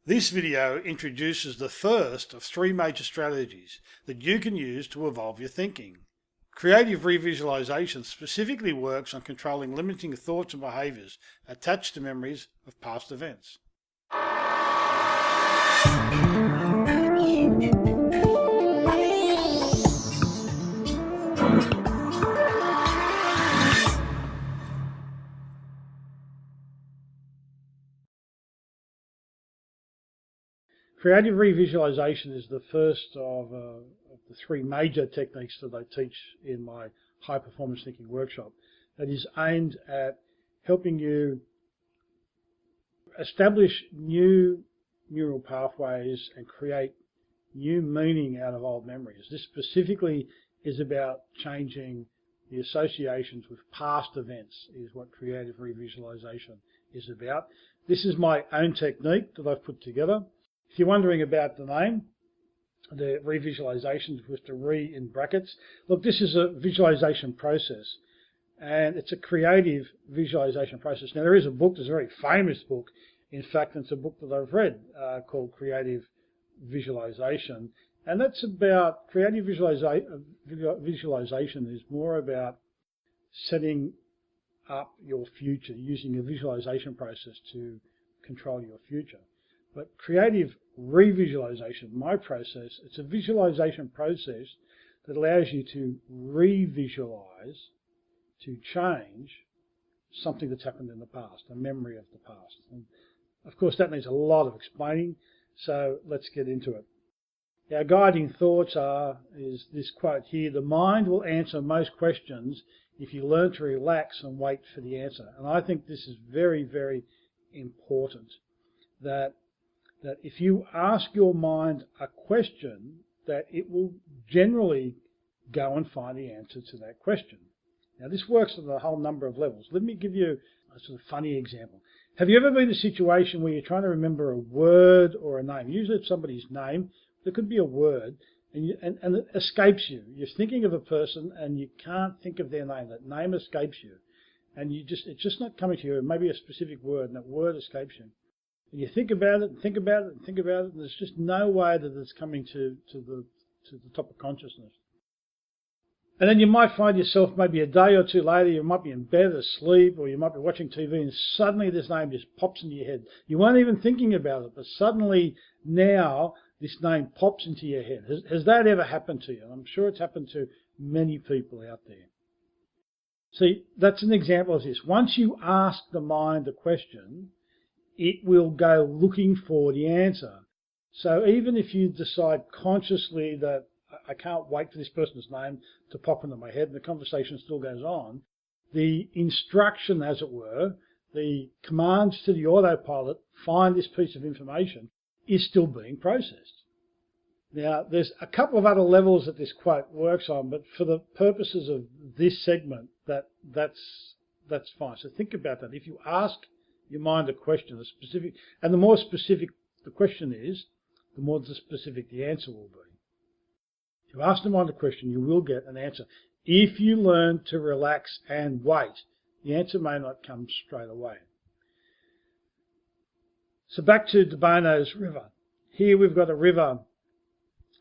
This video introduces the first of three major strategies that you can use to evolve your thinking. Creative revisualization specifically works on controlling limiting thoughts and behaviors attached to memories of past events. Creative revisualization is the first of the three major techniques that I teach in my high performance thinking workshop that is aimed at helping you establish new neural pathways and create new meaning out of old memories. This specifically is about changing the associations with past events, is what creative revisualization is about. This is my own technique that I've put together. If you're wondering about the name, the revisualization with the re in brackets, look, this is a visualization process, and it's a creative visualization process. Now, there is a book, there's a very famous book, in fact, it's a book that I've read called Creative Visualization, and that's about creative visualization is more about setting up your future, using a visualization process to control your future. But creative revisualization, my process, it's a visualization process that allows you to revisualize, to change something that's happened in the past, a memory of the past. And of course, that needs a lot of explaining, so let's get into it. Our guiding thoughts is this quote here: the mind will answer most questions if you learn to relax and wait for the answer. And I think this is very, very important, that if you ask your mind a question, that it will generally go and find the answer to that question. Now, this works on a whole number of levels. Let me give you a sort of funny example. Have you ever been in a situation where you're trying to remember a word or a name? Usually it's somebody's name. There could be a word, and it escapes you. You're thinking of a person and you can't think of their name. That name escapes you, and it's just not coming to you. Maybe a specific word, and that word escapes you. And you think about it and think about it and think about it, and there's just no way that it's coming to the top of consciousness. And then you might find yourself maybe a day or two later, you might be in bed asleep, or you might be watching TV, and suddenly this name just pops into your head. You weren't even thinking about it, but suddenly now this name pops into your head. Has that ever happened to you? I'm sure it's happened to many people out there. See, that's an example of this. Once you ask the mind a question, it will go looking for the answer. So even if you decide consciously that I can't wait for this person's name to pop into my head and the conversation still goes on, the instruction, as it were, the commands to the autopilot, find this piece of information, is still being processed. Now, there's a couple of other levels that this quote works on, but for the purposes of this segment, that's fine. So think about that. If you ask your mind a question, a specific, and the more specific the question is, the more specific the answer will be. If you ask the mind a question, you will get an answer. If you learn to relax and wait, the answer may not come straight away. So back to De Bono's river. Here we've got a river,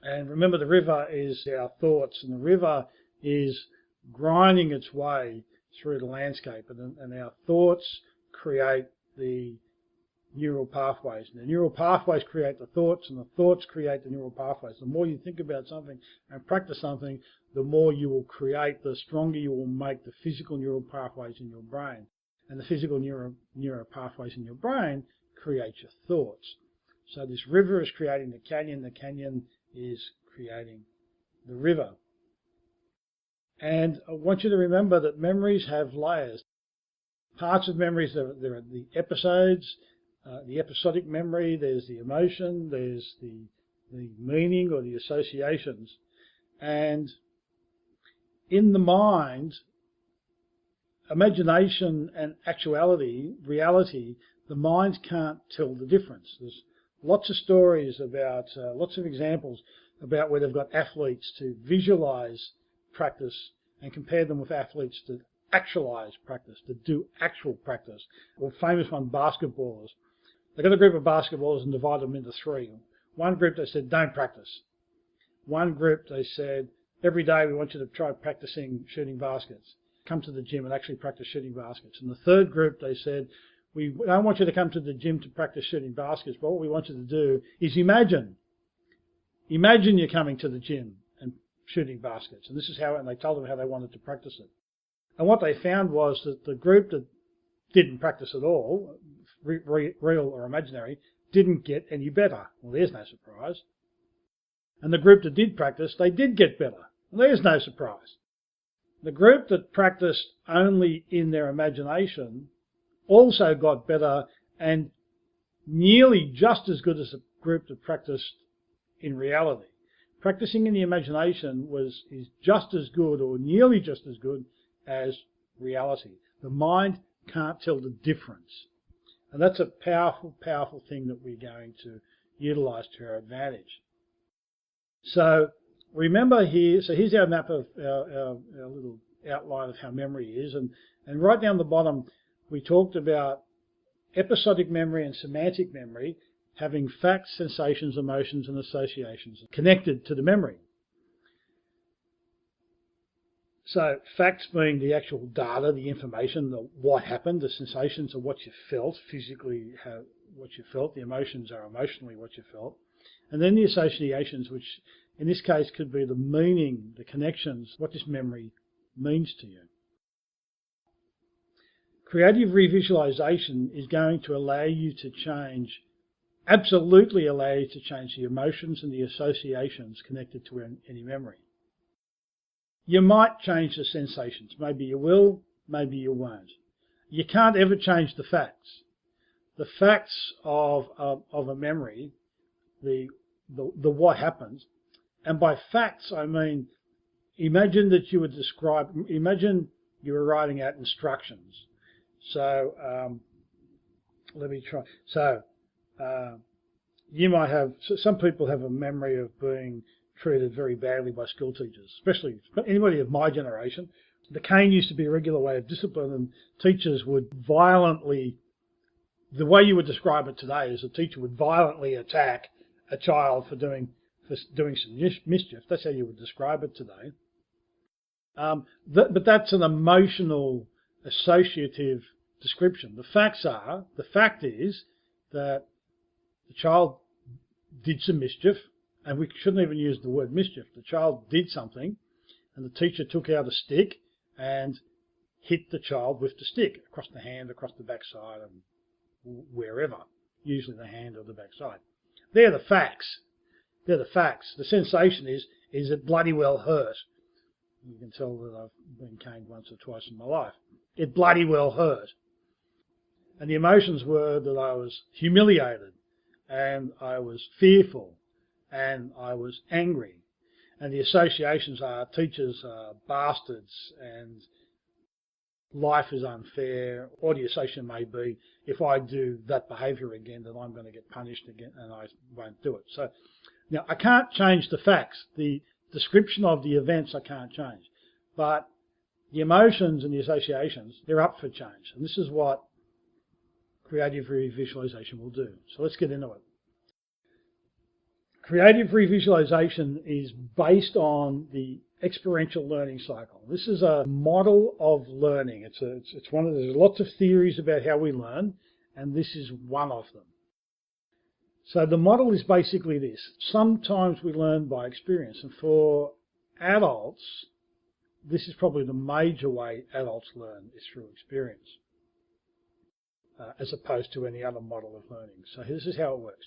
and remember the river is our thoughts, and the river is grinding its way through the landscape, and our thoughts create the neural pathways. And the neural pathways create the thoughts, and the thoughts create the neural pathways. The more you think about something and practice something, the more you will create, the stronger you will make the physical neural pathways in your brain. And the physical neural pathways in your brain create your thoughts. So this river is creating the canyon is creating the river. And I want you to remember that memories have layers. Parts of memories, there are the episodes, the episodic memory, there's the emotion, there's the meaning or the associations. And in the mind, imagination and actuality, reality, the mind can't tell the difference. There's lots of stories about, lots of examples about where they've got athletes to visualize practice and compare them with athletes to actualize practice, to do actual practice. Or famous one, basketballers. They got a group of basketballers and divided them into three. One group they said, don't practice. One group they said, every day we want you to try practicing shooting baskets. Come to the gym and actually practice shooting baskets. And the third group they said, we don't want you to come to the gym to practice shooting baskets, but what we want you to do is imagine. Imagine you're coming to the gym and shooting baskets. And this is how, and they told them how they wanted to practice it. And what they found was that the group that didn't practice at all, real or imaginary, didn't get any better. Well, there's no surprise. And the group that did practice, they did get better. Well, there's no surprise. The group that practiced only in their imagination also got better and nearly just as good as the group that practiced in reality. Practicing in the imagination is just as good or nearly just as good as reality. The mind can't tell the difference. And that's a powerful, powerful thing that we're going to utilize to our advantage. So remember here, so here's our map of our little outline of how memory is. And right down the bottom, we talked about episodic memory and semantic memory having facts, sensations, emotions, and associations connected to the memory. So facts being the actual data, the information, what happened, the sensations are what you felt, physically what you felt, the emotions are emotionally what you felt, and then the associations, which in this case could be the meaning, the connections, what this memory means to you. Creative revisualization is going to allow you to change, absolutely allow you to change the emotions and the associations connected to any memory. You might change the sensations. Maybe you will, maybe you won't. You can't ever change the facts. The facts of a memory, the what happens, and by facts I mean, imagine that you would describe, imagine you were writing out instructions. So let me try. So you might have, some people have a memory of being treated very badly by school teachers, especially anybody of my generation. The cane used to be a regular way of discipline, and teachers would violently, the way you would describe it today is a teacher would violently attack a child for doing some mischief. That's how you would describe it today. But that's an emotional, associative description. The fact is that the child did some mischief, and we shouldn't even use the word mischief. The child did something, and the teacher took out a stick and hit the child with the stick across the hand, across the backside, and wherever, usually the hand or the backside. They're the facts. They're the facts. The sensation is it bloody well hurt. You can tell that I've been caned once or twice in my life. It bloody well hurt. And the emotions were that I was humiliated, and I was fearful, and I was angry. And the associations are teachers are bastards and life is unfair, or the association may be if I do that behaviour again then I'm going to get punished again and I won't do it. So now I can't change the facts. The description of the events I can't change. But the emotions and the associations, they're up for change. And this is what creative revisualization will do. So let's get into it. Creative revisualization is based on the experiential learning cycle. This is a model of learning. It's one of, there's lots of theories about how we learn, and this is one of them. So the model is basically this. Sometimes we learn by experience, and for adults, this is probably the major way adults learn is through experience, as opposed to any other model of learning. So this is how it works.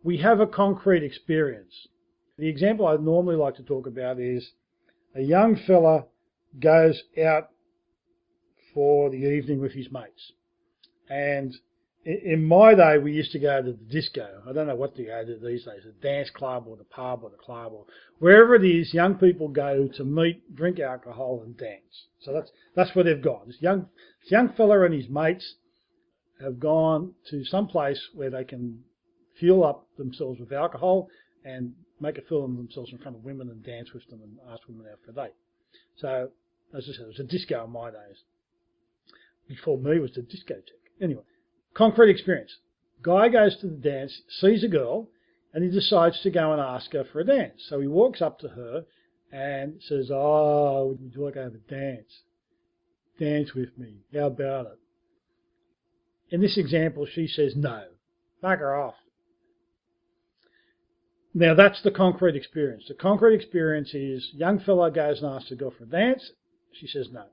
We have a concrete experience. The example I normally like to talk about is a young fella goes out for the evening with his mates. And in my day, we used to go to the disco. I don't know what they go to these days, a dance club or the pub or the club or wherever it is, young people go to meet, drink alcohol and dance. So that's where they've gone. This young fella and his mates have gone to some place where they can fuel up themselves with alcohol and make a fool of themselves in front of women and dance with them and ask women out for a date. So, as I said, it was a disco in my days. Before me was the discotheque. Anyway, concrete experience. Guy goes to the dance, sees a girl, and he decides to go and ask her for a dance. So he walks up to her and says, "Oh, would you like to have a dance? Dance with me. How about it?" In this example, she says, "No. Fuck her off." Now, that's the concrete experience. The concrete experience is young fella goes and asks a girl for a dance. She says no.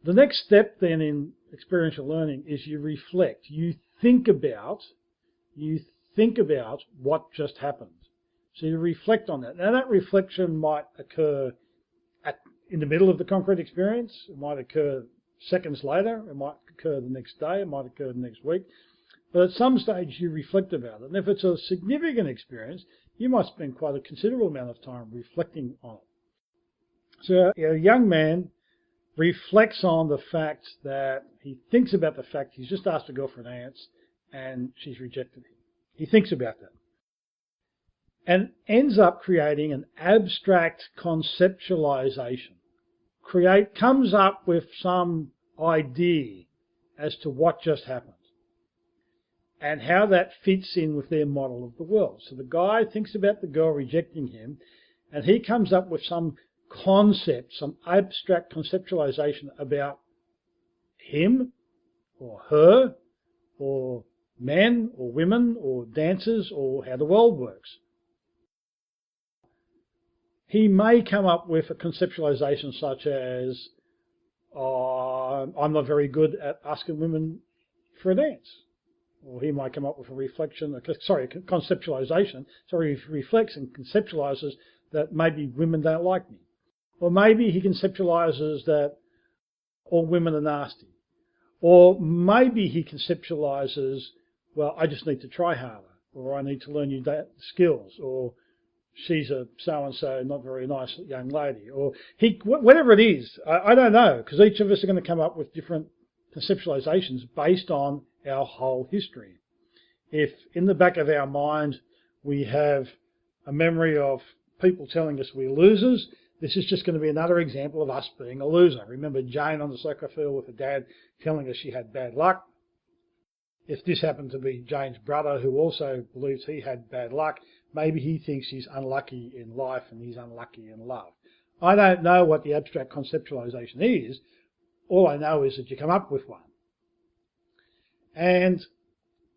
The next step then in experiential learning is you reflect. You think about what just happened. So you reflect on that. Now, that reflection might occur in the middle of the concrete experience. It might occur seconds later. It might occur the next day. It might occur the next week. But at some stage you reflect about it. And if it's a significant experience, you might spend quite a considerable amount of time reflecting on it. So a young man reflects on the fact that he thinks about the fact he's just asked a girl for a dance and she's rejected him. He thinks about that and ends up creating an abstract conceptualization. Comes up with some idea as to what just happened and how that fits in with their model of the world. So the guy thinks about the girl rejecting him, and he comes up with some concept, some abstract conceptualization about him or her or men or women or dancers or how the world works. He may come up with a conceptualization such as, I'm not very good at asking women for a dance. Or he might come up with a conceptualization. So he reflects and conceptualizes that maybe women don't like me. Or maybe he conceptualizes that all women are nasty. Or maybe he conceptualizes, well, I just need to try harder. Or I need to learn new skills. Or she's a so-and-so, not very nice young lady. Or whatever it is, I don't know, because each of us are going to come up with different conceptualizations based on our whole history. If in the back of our mind we have a memory of people telling us we're losers, this is just going to be another example of us being a loser. Remember Jane on the soccer field with her dad telling us she had bad luck? If this happened to be Jane's brother who also believes he had bad luck, maybe he thinks he's unlucky in life and he's unlucky in love. I don't know what the abstract conceptualization is. All I know is that you come up with one. And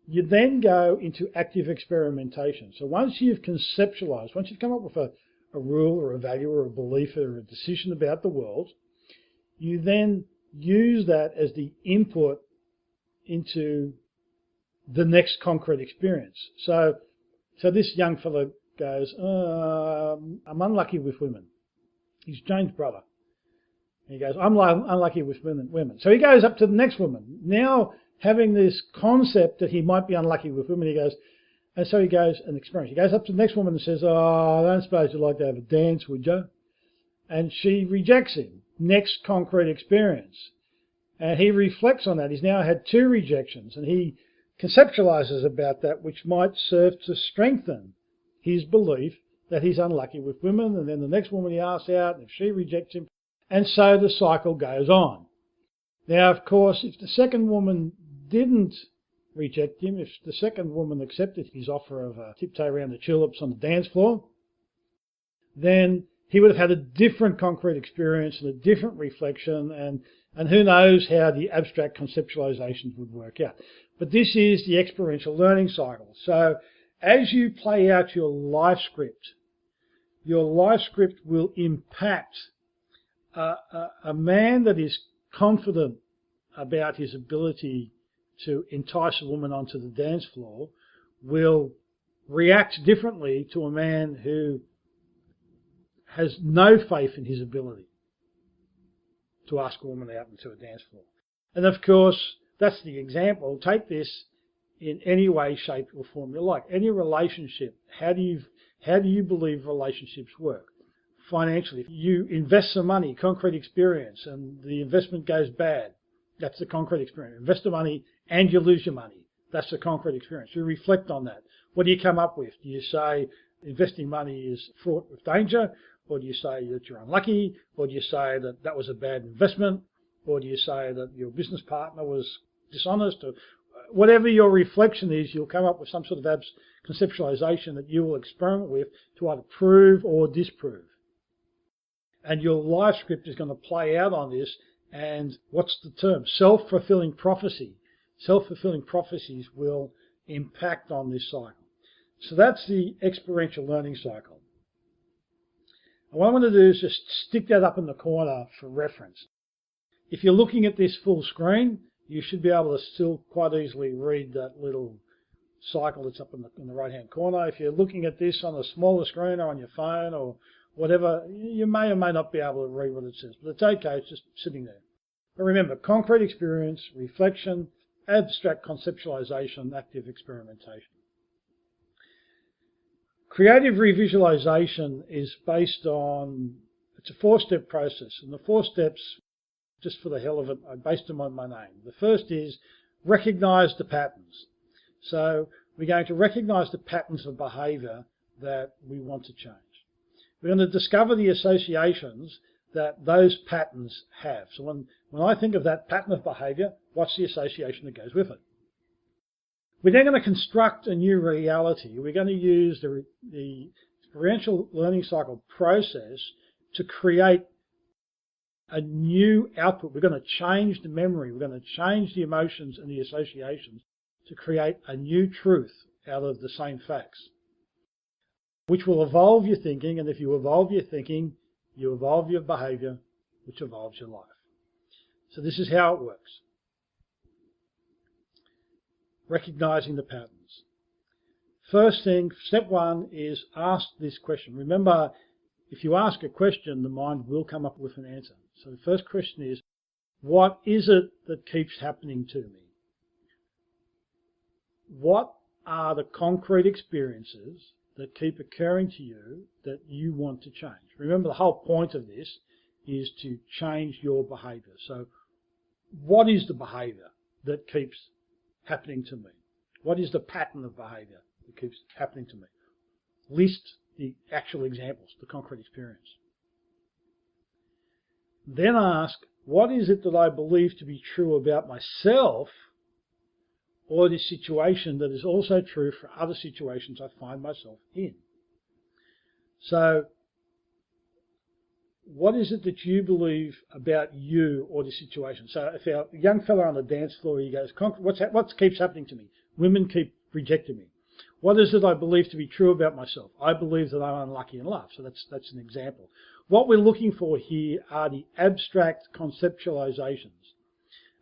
you then go into active experimentation. So once you've conceptualized, once you've come up with a rule or a value or a belief or a decision about the world, you then use that as the input into the next concrete experience. So this young fellow goes, I'm unlucky with women. He's Jane's brother. And he goes, I'm unlucky with women. So he goes up to the next woman. Now, having this concept that he might be unlucky with women, he goes and experiments. He goes up to the next woman and says, I don't suppose you'd like to have a dance, would you? And she rejects him. Next concrete experience. And he reflects on that. He's now had 2 rejections, and he conceptualizes about that, which might serve to strengthen his belief that he's unlucky with women. And then the next woman he asks out, and if she rejects him, and so the cycle goes on. Now, of course, if the second woman didn't reject him, if the second woman accepted his offer of a tiptoe around the tulips on the dance floor, then he would have had a different concrete experience and a different reflection, and who knows how the abstract conceptualizations would work out. But this is the experiential learning cycle. So as you play out your life script will impact a man that is confident about his ability to entice a woman onto the dance floor will react differently to a man who has no faith in his ability to ask a woman out into a dance floor. And of course, that's the example. Take this in any way, shape or form you like. Any relationship, how do you believe relationships work? Financially, if you invest some money, concrete experience, and the investment goes bad, that's the concrete experience. Invest the money and you lose your money. That's the concrete experience. You reflect on that. What do you come up with? Do you say investing money is fraught with danger? Or do you say that you're unlucky? Or do you say that that was a bad investment? Or do you say that your business partner was dishonest? Or whatever your reflection is, you'll come up with some sort of conceptualization that you will experiment with to either prove or disprove. And your life script is going to play out on this. And what's the term? Self-fulfilling prophecy. Self-fulfilling prophecies will impact on this cycle. So that's the experiential learning cycle. And what I'm going to do is just stick that up in the corner for reference. If you're looking at this full screen, you should be able to still quite easily read that little cycle that's up in the right-hand corner. If you're looking at this on a smaller screen or on your phone or whatever, you may or may not be able to read what it says, but it's okay, it's just sitting there. But remember, concrete experience, reflection, abstract conceptualization, active experimentation. Creative revisualization is based on, it's a 4-step process, and the 4 steps, just for the hell of it, I based them on my name. The first is recognize the patterns. So we're going to recognize the patterns of behavior that we want to change. We're going to discover the associations that those patterns have. So when I think of that pattern of behavior, what's the association that goes with it? We're then going to construct a new reality. We're going to use the experiential learning cycle process to create a new output. We're going to change the memory. We're going to change the emotions and the associations to create a new truth out of the same facts, which will evolve your thinking. And if you evolve your thinking, you evolve your behavior, which evolves your life. So this is how it works. Recognizing the patterns. First thing, step 1 is ask this question. Remember, if you ask a question, the mind will come up with an answer. So the first question is, what is it that keeps happening to me? What are the concrete experiences that keep occurring to you that you want to change? Remember, the whole point of this is to change your behavior. So what is the behavior that keeps happening to me? What is the pattern of behavior that keeps happening to me? List the actual examples, the concrete experience. Then ask, what is it that I believe to be true about myself or this situation that is also true for other situations I find myself in? So what is it that you believe about you or the situation? So if a young fella on the dance floor, he goes, what keeps happening to me? Women keep rejecting me. What is it I believe to be true about myself? I believe that I'm unlucky in love. So that's an example. What we're looking for here are the abstract conceptualizations.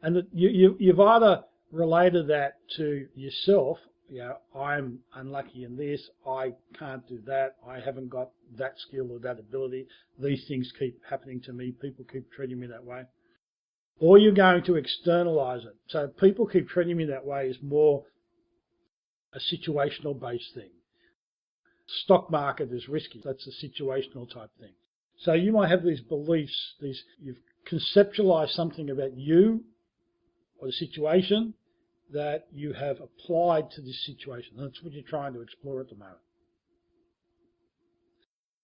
And that you've either related that to yourself, you know, I'm unlucky in this, I can't do that, I haven't got that skill or that ability, these things keep happening to me, people keep treating me that way. Or you're going to externalize it. So people keep treating me that way is more a situational based thing. Stock market is risky. That's a situational type thing. So you might have these beliefs, you've conceptualized something about you or the situation that you have applied to this situation. That's what you're trying to explore at the moment.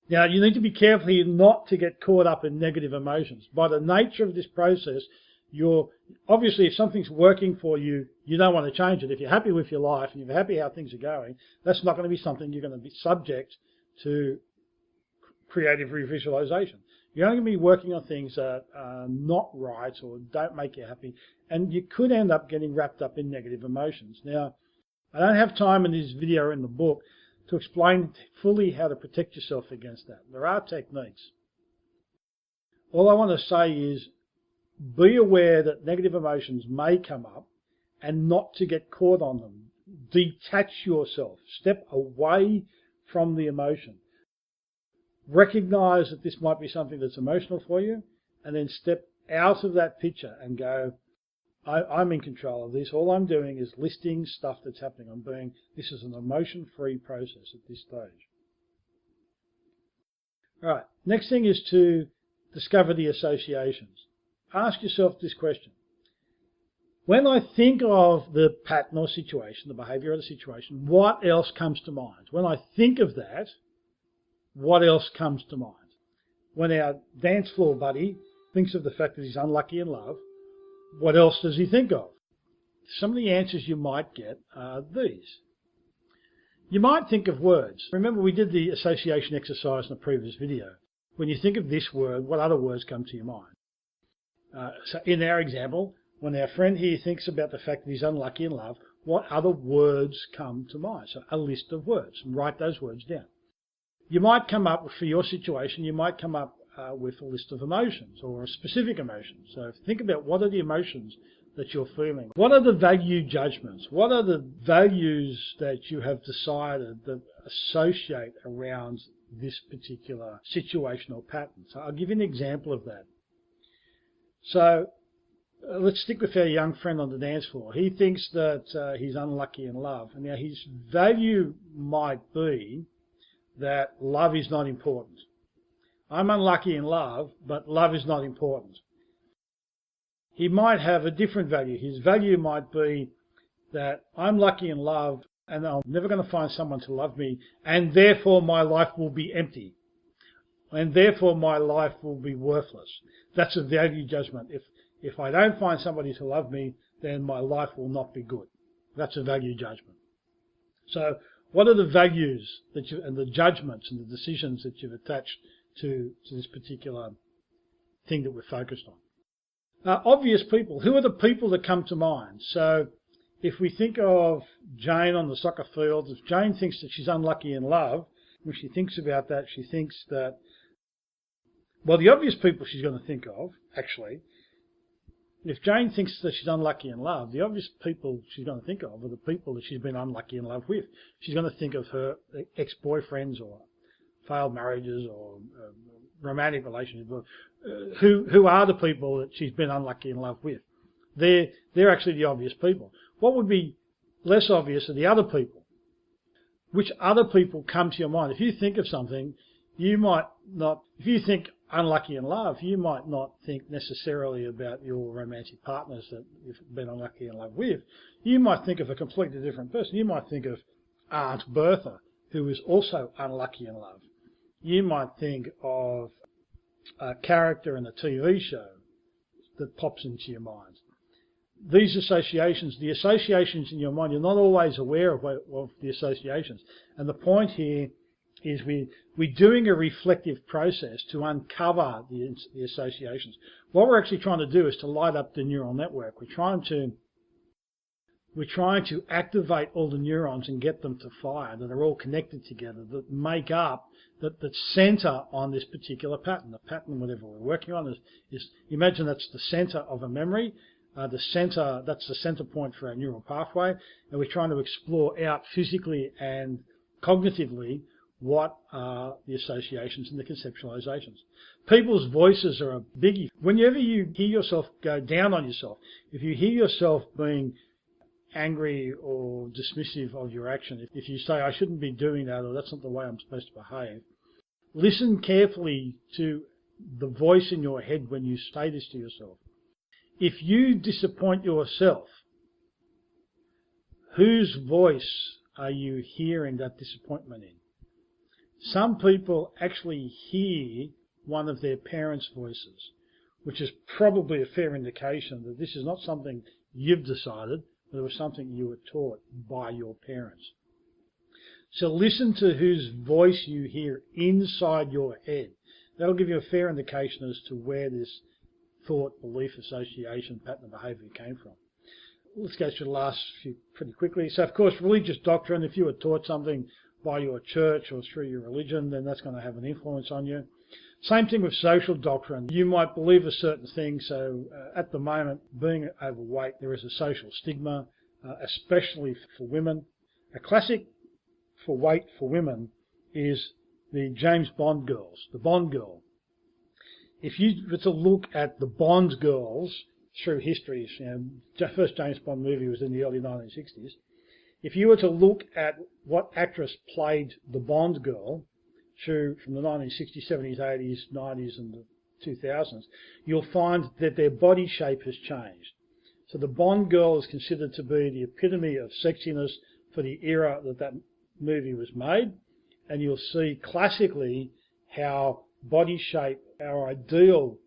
Now, you need to be careful here not to get caught up in negative emotions. By the nature of this process, obviously, if something's working for you, you don't want to change it. If you're happy with your life and you're happy how things are going, that's not going to be something you're going to be subject to creative revisualization. You're only going to be working on things that are not right or don't make you happy, and you could end up getting wrapped up in negative emotions. Now, I don't have time in this video or in the book to explain fully how to protect yourself against that. There are techniques. All I want to say is be aware that negative emotions may come up and not to get caught on them. Detach yourself. Step away from the emotion. Recognize that this might be something that's emotional for you, and then step out of that picture and go, I'm in control of this. All I'm doing is listing stuff that's happening. This is an emotion-free process at this stage. All right, next thing is to discover the associations. Ask yourself this question. When I think of the pattern or situation, the behavior of the situation, what else comes to mind? When I think of that, what else comes to mind? When our dance floor buddy thinks of the fact that he's unlucky in love, What else does he think of? Some of the answers you might get are these. You might think of words. Remember, we did the association exercise in a previous video. When you think of this word, what other words come to your mind? So in our example, when our friend here thinks about the fact that he's unlucky in love, what other words come to mind? So a list of words, and write those words down. You might come up, for your situation, you might come up with a list of emotions or specific emotions. So think about what are the emotions that you're feeling. What are the value judgments? What are the values that you have decided that associate around this particular situational pattern? So I'll give you an example of that. So let's stick with our young friend on the dance floor. He thinks that he's unlucky in love. And now his value might be that love is not important. I'm unlucky in love, but love is not important. He might have a different value. His value might be that I'm lucky in love and I'm never going to find someone to love me, and therefore my life will be empty. And therefore my life will be worthless. That's a value judgment. If I don't find somebody to love me, then my life will not be good. That's a value judgment. So what are the values that and the judgments and the decisions that you've attached to this particular thing that we're focused on? Obvious people. Who are the people that come to mind? So if we think of Jane on the soccer field, if Jane thinks that she's unlucky in love, when she thinks about that, she thinks that, well, the obvious people she's going to think of, actually, if Jane thinks that she's unlucky in love, the obvious people she's going to think of are the people that she's been unlucky in love with. She's going to think of her ex-boyfriends or failed marriages or romantic relationships. Who are the people that she's been unlucky in love with? They're actually the obvious people. What would be less obvious are the other people. Which other people come to your mind? If you think of something, you might not, if you think unlucky in love, you might not think necessarily about your romantic partners that you've been unlucky in love with. You might think of a completely different person. You might think of Aunt Bertha, who is also unlucky in love. You might think of a character in a TV show that pops into your mind. These associations, the associations in your mind, you're not always aware of the associations. And the point here is we're doing a reflective process to uncover the associations. What we're actually trying to do is to light up the neural network. We're trying to activate all the neurons and get them to fire, that are all connected together, that make up, that center on this particular pattern. The pattern, whatever we're working on, is imagine that's the center of a memory. That's the center point for our neural pathway, and we're trying to explore out physically and cognitively what are the associations and the conceptualizations. People's voices are a biggie. Whenever you hear yourself go down on yourself, if you hear yourself being angry or dismissive of your action, if you say, I shouldn't be doing that, or that's not the way I'm supposed to behave, listen carefully to the voice in your head when you say this to yourself. If you disappoint yourself, whose voice are you hearing that disappointment in? Some people actually hear one of their parents' voices, which is probably a fair indication that this is not something you've decided, but it was something you were taught by your parents. So listen to whose voice you hear inside your head. That'll give you a fair indication as to where this thought, belief, association, pattern of behaviour came from. Let's go through the last few pretty quickly. So, of course, religious doctrine, if you were taught something by your church or through your religion, then that's going to have an influence on you. Same thing with social doctrine. You might believe a certain thing, so at the moment, being overweight, there is a social stigma, especially for women. A classic for weight for women is the James Bond girls, the Bond girl. If you were to look at the Bond girls through history, the first James Bond movie was in the early 1960s. If you were to look at what actress played the Bond girl through from the 1960s, 70s, 80s, 90s and the 2000s, you'll find that their body shape has changed. So the Bond girl is considered to be the epitome of sexiness for the era that movie was made, and you'll see classically how body shape, our ideal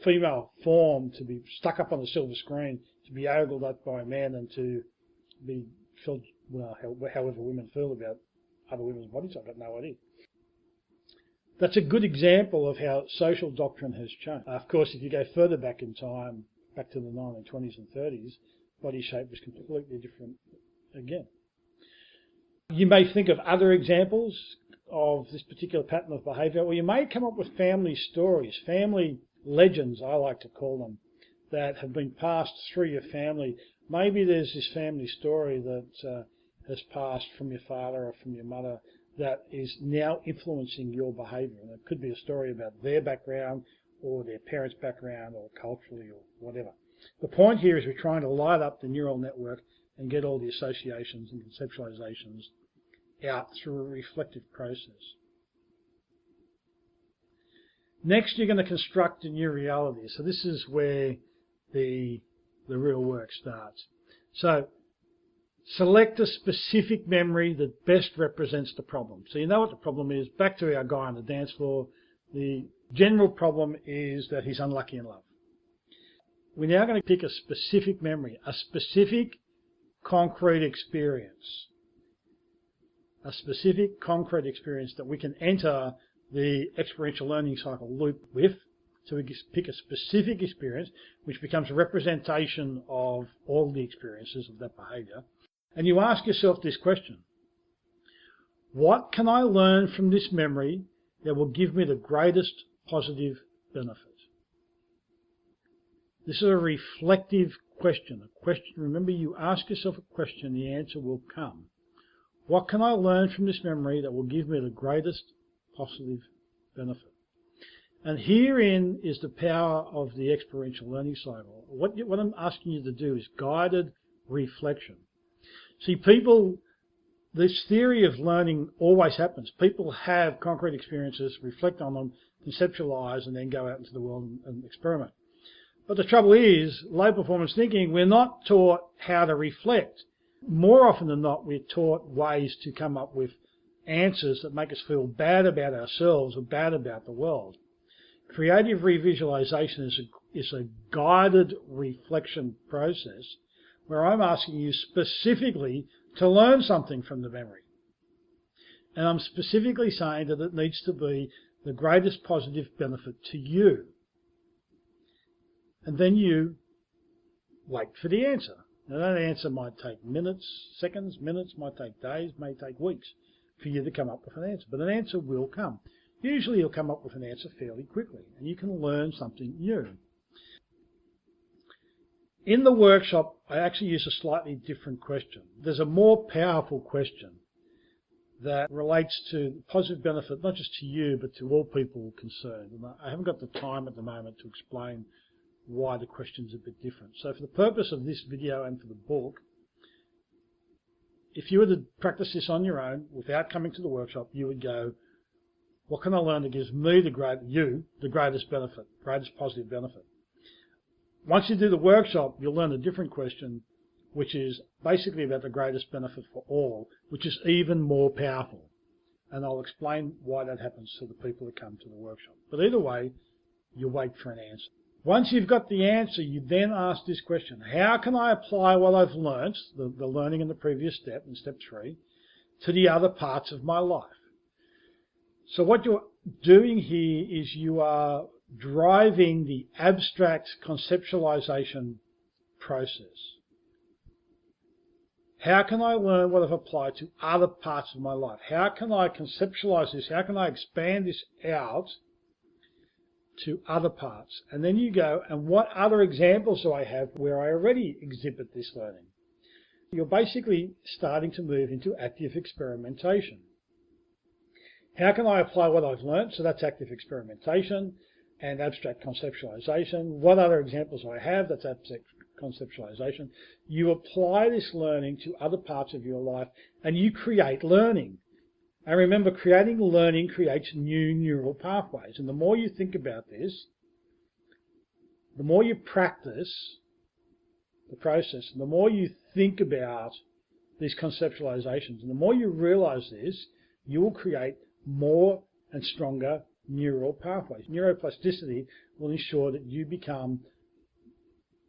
female form to be stuck up on the silver screen, to be ogled up by a man and to be felt, well, however women feel about other women's bodies, I've got no idea. That's a good example of how social doctrine has changed. Of course, if you go further back in time, back to the 1920s and 30s, body shape was completely different again. You may think of other examples of this particular pattern of behaviour, or you may come up with family stories, family legends, I like to call them, that have been passed through your family. Maybe there's this family story that has passed from your father or from your mother that is now influencing your behaviour. And it could be a story about their background or their parents' background or culturally or whatever. The point here is we're trying to light up the neural network and get all the associations and conceptualizations out through a reflective process. Next, you're going to construct a new reality. So this is where the real work starts. So select a specific memory that best represents the problem. So you know what the problem is. Back to our guy on the dance floor. The general problem is that he's unlucky in love. We're now going to pick a specific memory, a specific concrete experience. A specific concrete experience that we can enter the experiential learning cycle loop with. So we pick a specific experience which becomes a representation of all the experiences of that behaviour. And you ask yourself this question: what can I learn from this memory that will give me the greatest positive benefit? This is a reflective question. A question. Remember, you ask yourself a question, the answer will come. What can I learn from this memory that will give me the greatest positive benefit? And herein is the power of the experiential learning cycle. What I'm asking you to do is guided reflection. See, this theory of learning always happens. People have concrete experiences, reflect on them, conceptualize, and then go out into the world and experiment. But the trouble is, low performance thinking, we're not taught how to reflect. More often than not, we're taught ways to come up with answers that make us feel bad about ourselves or bad about the world. Creative revisualization is a guided reflection process where I'm asking you specifically to learn something from the memory. And I'm specifically saying that it needs to be the greatest positive benefit to you. And then you wait for the answer. Now that answer might take minutes, seconds, minutes, might take days, may take weeks for you to come up with an answer. But an answer will come. Usually you'll come up with an answer fairly quickly and you can learn something new. In the workshop, I actually use a slightly different question. There's a more powerful question that relates to positive benefit, not just to you, but to all people concerned. And I haven't got the time at the moment to explain why the question's a bit different. So for the purpose of this video and for the book, if you were to practice this on your own without coming to the workshop, you would go, what can I learn that gives me the greatest benefit, greatest positive benefit? Once you do the workshop, you'll learn a different question, which is basically about the greatest benefit for all, which is even more powerful. And I'll explain why that happens to the people that come to the workshop. But either way, you wait for an answer. Once you've got the answer, you then ask this question: how can I apply what I've learnt, the learning in the previous step, in step 3, to the other parts of my life? So what you're doing here is you are driving the abstract conceptualization process. How can I learn what I've applied to other parts of my life? How can I conceptualize this? How can I expand this out to other parts? And then you go, and what other examples do I have where I already exhibit this learning? You're basically starting to move into active experimentation. How can I apply what I've learned? So that's active experimentation and abstract conceptualization. What other examples do I have? That's abstract conceptualization. You apply this learning to other parts of your life and you create learning. And remember, creating learning creates new neural pathways. And the more you think about this, the more you practice the process, and the more you think about these conceptualizations, and the more you realize this, you will create more and stronger neural pathways. Neuroplasticity will ensure that you become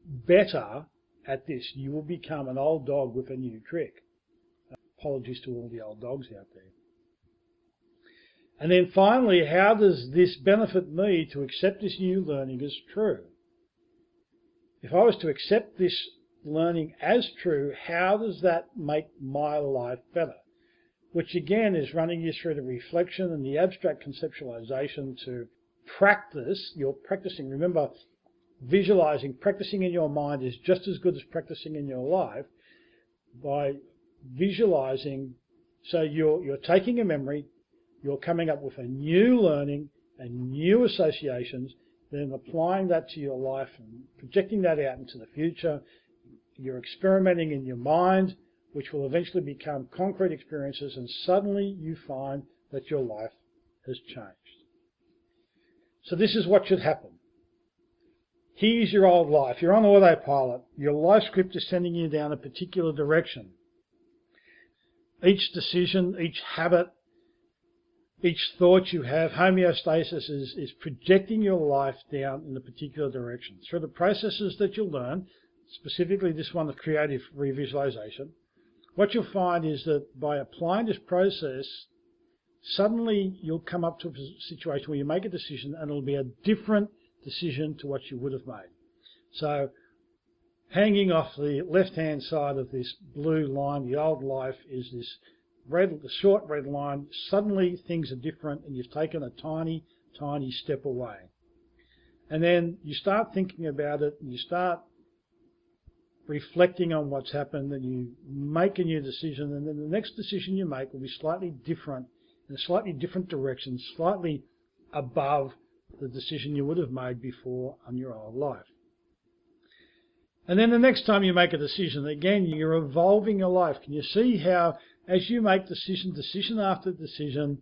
better at this. You will become an old dog with a new trick. Apologies to all the old dogs out there. And then finally, how does this benefit me to accept this new learning as true? If I was to accept this learning as true, how does that make my life better? Which again is running you through the reflection and the abstract conceptualization to practice. You're practicing. Remember, visualizing, practicing in your mind is just as good as practicing in your life. By visualizing, so you're taking a memory, you're coming up with a new learning and new associations, then applying that to your life and projecting that out into the future. You're experimenting in your mind, which will eventually become concrete experiences, and suddenly you find that your life has changed. So this is what should happen. Here's your old life. You're on autopilot. Your life script is sending you down a particular direction. Each decision, each habit, each thought you have, homeostasis is projecting your life down in a particular direction. Through the processes that you'll learn, specifically this one, the creative revisualization, what you'll find is that by applying this process, suddenly you'll come up to a situation where you make a decision and it'll be a different decision to what you would have made. So hanging off the left-hand side of this blue line, the old life, is this red, the short red line. Suddenly things are different and you've taken a tiny, tiny step away. And then you start thinking about it and you start reflecting on what's happened, and you make a new decision, and then the next decision you make will be slightly different, in a slightly different direction, slightly above the decision you would have made before on your old life. And then the next time you make a decision, again, you're evolving your life. Can you see how, as you make decision after decision,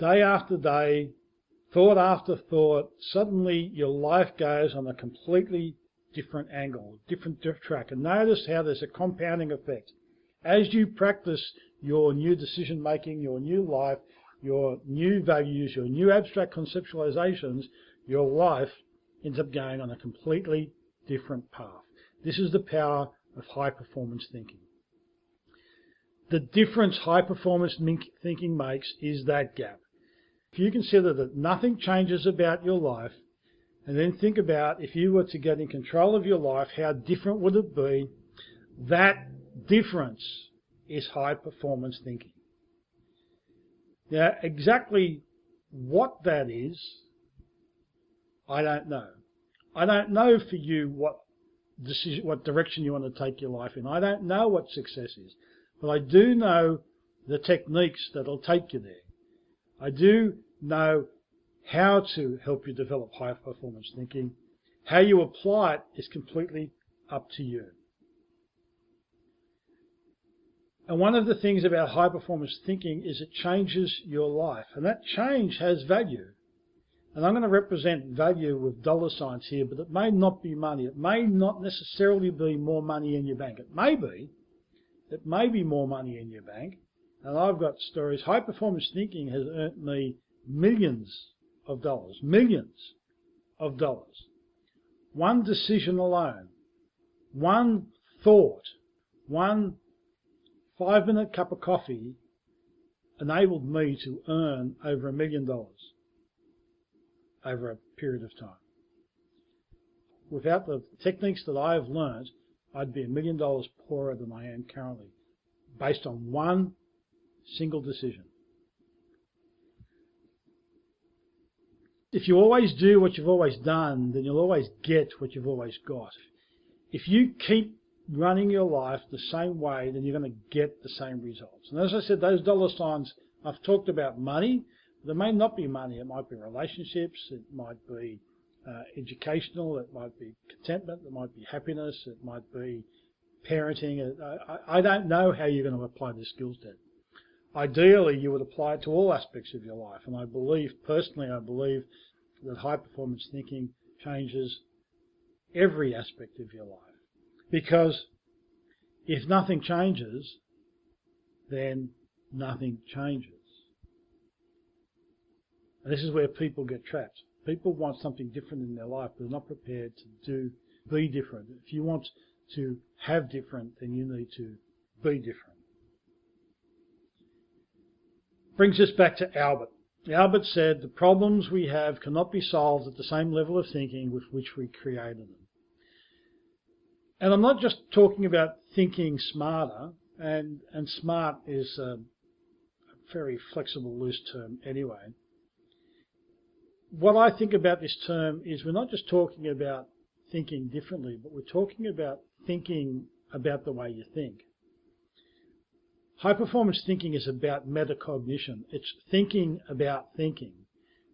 day after day, thought after thought, suddenly your life goes on a completely different angle, different track. And notice how there's a compounding effect. As you practice your new decision making, your new life, your new values, your new abstract conceptualizations, your life ends up going on a completely different path. This is the power of high performance thinking. The difference high performance thinking makes is that gap. If you consider that nothing changes about your life, and then think about if you were to get in control of your life, how different would it be? That difference is high performance thinking. Now, exactly what that is, I don't know. I don't know for you what direction you want to take your life in. I don't know what success is, but I do know the techniques that'll take you there. I do know how to help you develop high performance thinking. How you apply it is completely up to you. And one of the things about high performance thinking is it changes your life, and that change has value. And I'm going to represent value with dollar signs here, but it may not be money. It may not necessarily be more money in your bank. It may be more money in your bank. And I've got stories. High performance thinking has earned me millions of dollars. One decision alone, one thought, one 5-minute cup of coffee enabled me to earn over $1 million over a period of time. Without the techniques that I have learned, I'd be $1 million poorer than I am currently, based on one single decision. If you always do what you've always done, then you'll always get what you've always got. If you keep running your life the same way, then you're going to get the same results. And as I said, those dollar signs, I've talked about money. There may not be money. It might be relationships. It might be educational. It might be contentment. It might be happiness. It might be parenting. I don't know how you're going to apply this skill set. Ideally, you would apply it to all aspects of your life. And I believe that high performance thinking changes every aspect of your life. Because if nothing changes, then nothing changes. And this is where people get trapped. People want something different in their life, but they're not prepared to be different. If you want to have different, then you need to be different. Brings us back to Albert. Albert said, the problems we have cannot be solved at the same level of thinking with which we created them. And I'm not just talking about thinking smarter, and smart is a very flexible, loose term anyway. What I think about this term is we're not just talking about thinking differently, but we're talking about thinking about the way you think. High performance thinking is about metacognition. It's thinking about thinking,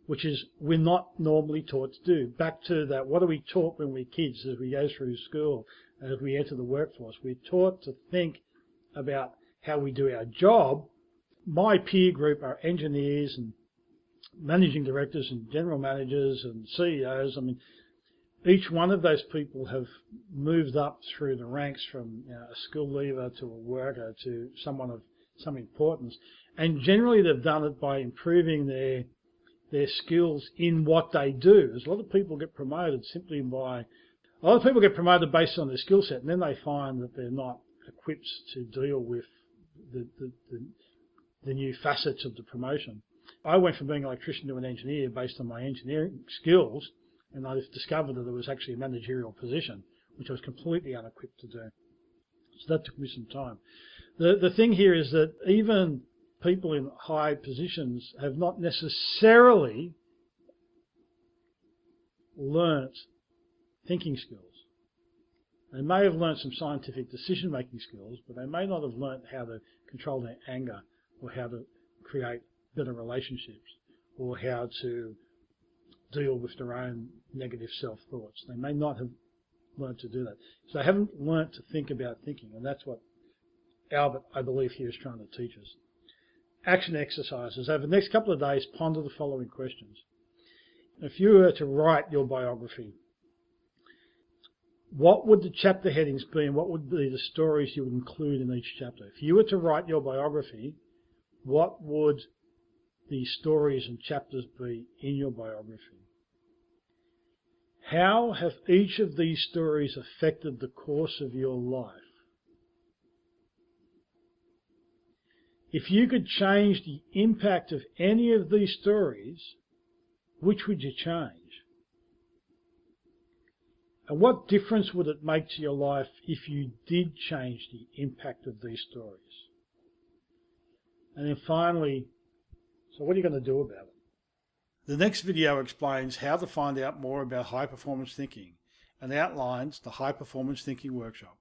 which is we're not normally taught to do. Back to that, what are we taught when we're kids as we go through school, as we enter the workforce? We're taught to think about how we do our job. My peer group are engineers and managing directors and general managers and CEOs. I mean, each one of those people have moved up through the ranks from a school leaver to a worker to someone of some importance. And generally they've done it by improving their skills in what they do. There's a lot of people get promoted simply by, a lot of people get promoted based on their skill set, and then they find that they're not equipped to deal with the new facets of the promotion. I went from being an electrician to an engineer based on my engineering skills, and I discovered that there was actually a managerial position, which I was completely unequipped to do. So that took me some time. The thing here is that even people in high positions have not necessarily learnt thinking skills. They may have learnt some scientific decision-making skills, but they may not have learnt how to control their anger, or how to create better relationships, or how to deal with their own negative self-thoughts. They may not have learned to do that. So they haven't learnt to think about thinking, and that's what Albert, I believe, here is trying to teach us. Action exercises. Over the next couple of days, ponder the following questions. If you were to write your biography, what would the chapter headings be, and what would be the stories you would include in each chapter? If you were to write your biography, what would the stories and chapters be in your biography? How have each of these stories affected the course of your life? If you could change the impact of any of these stories, which would you change? And what difference would it make to your life if you did change the impact of these stories? And then finally, so what are you going to do about it? The next video explains how to find out more about high performance thinking and outlines the high performance thinking workshop.